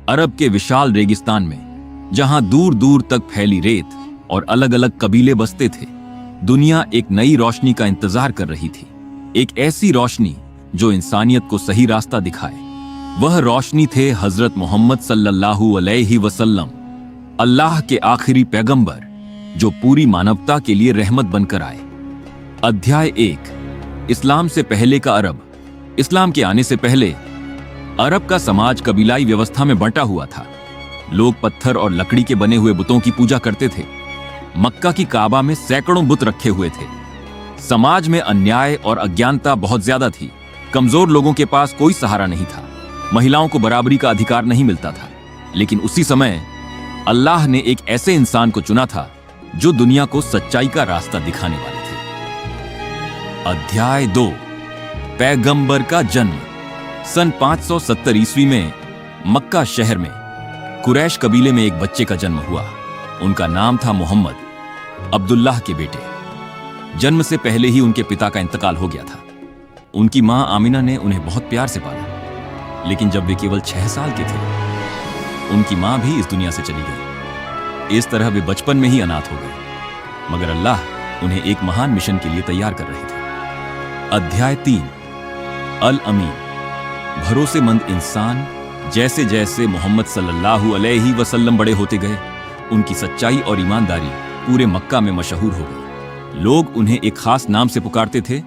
अरब के विशाल रेगिस्तान में, जहां दूर दूर तक फैली रेत और अलग अलग कबीले बसते थे, दुनिया एक नई रोशनी का इंतजार कर रही थी। एक ऐसी रोशनी जो इंसानियत को सही रास्ता दिखाए। वह रोशनी थे हजरत मोहम्मद सल्लल्लाहु अलैहि वसल्लम, अल्लाह के आखिरी पैगंबर, जो पूरी मानवता के लिए रहमत बनकर आए। अध्याय 1, इस्लाम से पहले का अरब। इस्लाम के आने से पहले अरब का समाज कबीलाई व्यवस्था में बंटा हुआ था। लोग पत्थर और लकड़ी के बने हुए बुतों की पूजा करते थे। मक्का की काबा में सैकड़ों बुत रखे हुए थे। समाज में अन्याय और अज्ञानता बहुत ज्यादा थी। कमजोर लोगों के पास कोई सहारा नहीं था। महिलाओं को बराबरी का अधिकार नहीं मिलता था। लेकिन उसी समय अल्लाह ने एक ऐसे इंसान को चुना था जो दुनिया को सच्चाई का रास्ता दिखाने वाले थे। अध्याय 2, पैगंबर का जन्म। सन 570 ईस्वी में मक्का शहर में कुरैश कबीले में एक बच्चे का जन्म हुआ। उनका नाम था मोहम्मद, अब्दुल्लाह के बेटे। जन्म से पहले ही उनके पिता का इंतकाल हो गया था। उनकी मां आमिना ने उन्हें बहुत प्यार से पाला। लेकिन जब वे केवल 6 साल के थे, उनकी मां भी इस दुनिया से चली गई। इस तरह वे बचपन में ही अनाथ हो गए। मगर अल्लाह उन्हें एक महान मिशन के लिए तैयार कर रहे थे। अध्याय 3, अल अमीन, भरोसेमंद इंसान। जैसे जैसे मोहम्मद सल्लल्लाहु अलैहि वसल्लम बड़े होते गए, उनकी सच्चाई और ईमानदारी पूरे मक्का में मशहूर हो गई। लोग उन्हें एक खास नाम से पुकारते थे,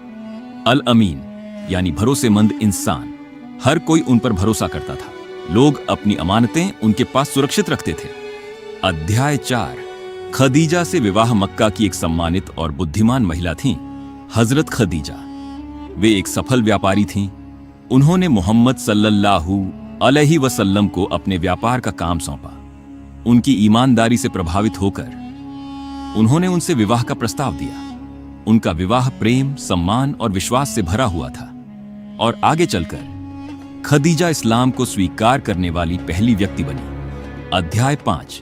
अल अमीन, यानी भरोसेमंद इंसान। हर कोई उन पर भरोसा करता था। लोग अपनी अमानतें उनके पास सुरक्षित रखते थे। अध्याय 4, खदीजा से विवाह। मक्का की एक सम्मानित और बुद्धिमान महिला थीं, हजरत खदीजा। वे एक सफल व्यापारी थीं। उन्होंने मोहम्मद सल्लल्लाहु अलैहि वसल्लम को अपने व्यापार का काम सौंपा। उनकी ईमानदारी से प्रभावित होकर उन्होंने उनसे विवाह का प्रस्ताव दिया। उनका विवाह प्रेम, सम्मान और विश्वास से भरा हुआ था। और आगे चलकर खदीजा इस्लाम को स्वीकार करने वाली पहली व्यक्ति बनी। अध्याय 5,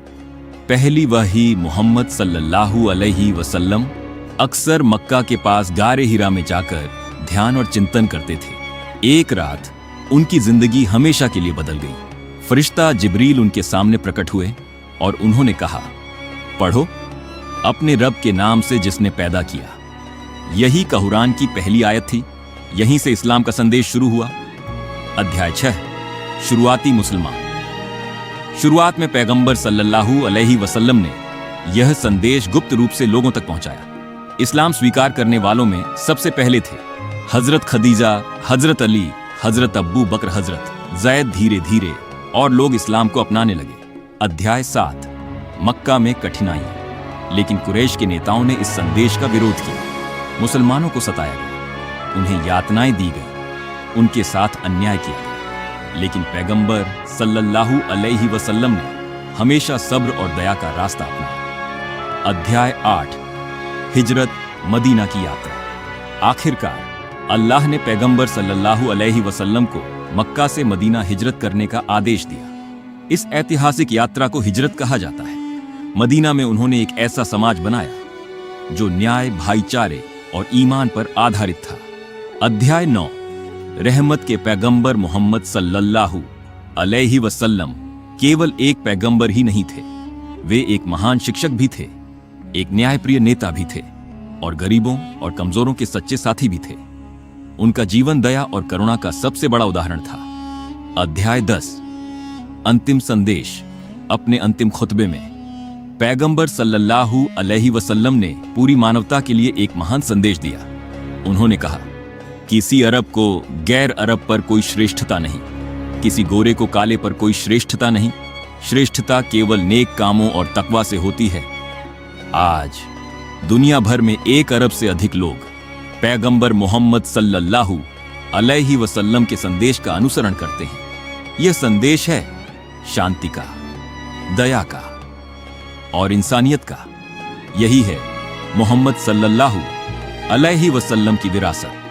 पहली वही। मोहम्मद सल्लल्लाहु अलैहि वसल्लम अक्सर मक्का के पास गारे हिरा में जाकर ध्यान और चिंतन करते थे। एक रात उनकी जिंदगी हमेशा के लिए बदल गई। फरिश्ता जिब्रील उनके सामने प्रकट हुए और उन्होंने कहा, पढ़ो, अपने रब के नाम से जिसने पैदा किया। यही कुरान की पहली आयत थी। यहीं से इस्लाम का संदेश शुरू हुआ। अध्याय 6, शुरुआती मुसलमान। शुरुआत में पैगंबर सल्लल्लाहु अलैहि वसल्लम ने यह संदेश गुप्त रूप से लोगों तक पहुंचाया। इस्लाम स्वीकार करने वालों में सबसे पहले थे हजरत खदीजा, हजरत अली, हजरत अब्बू बकर, हजरत जैद। धीरे धीरे और लोग इस्लाम को अपनाने लगे। अध्याय 7, मक्का में कठिनाइयां। लेकिन कुरैश के नेताओं ने इस संदेश का विरोध किया। मुसलमानों को सताया गया, उन्हें यातनाएं दी गई, उनके साथ अन्याय किया गया। लेकिन पैगंबर सल्लल्लाहु अलैहि वसल्लम ने हमेशा सब्र और दया का रास्ता अपनाया। अध्याय 8, हिजरत, मदीना की यात्रा। आखिरकार अल्लाह ने पैगंबर सल्लल्लाहु अलैहि वसल्लम को मक्का से मदीना हिजरत करने का आदेश दिया। इस ऐतिहासिक यात्रा को हिजरत कहा जाता है। मदीना में उन्होंने एक ऐसा समाज बनाया जो न्याय, भाईचारे और ईमान पर आधारित था। अध्याय 9, रहमत के पैगंबर। मोहम्मद सल्लल्लाहु अलैहि वसल्लम केवल एक पैगंबर ही नहीं थे, वे एक महान शिक्षक भी थे, एक न्यायप्रिय नेता भी थे और गरीबों और कमजोरों के सच्चे साथी भी थे। उनका जीवन दया और करुणा का सबसे बड़ा उदाहरण था। अध्याय 10, अंतिम संदेश। अपने अंतिम खुतबे में पैगंबर सल्लल्लाहु अलैहि वसल्लम ने पूरी मानवता के लिए एक महान संदेश दिया। उन्होंने कहा, किसी अरब को गैर अरब पर कोई श्रेष्ठता नहीं, किसी गोरे को काले पर कोई श्रेष्ठता नहीं। श्रेष्ठता केवल नेक कामों और तकवा से होती है। आज दुनिया भर में 1 अरब से अधिक लोग पैगंबर मोहम्मद सल्लल्लाहु अलैहि वसल्लम के संदेश का अनुसरण करते हैं। यह संदेश है शांति का, दया का और इंसानियत का। यही है मोहम्मद सल्लल्लाहु अलैहि वसल्लम की विरासत।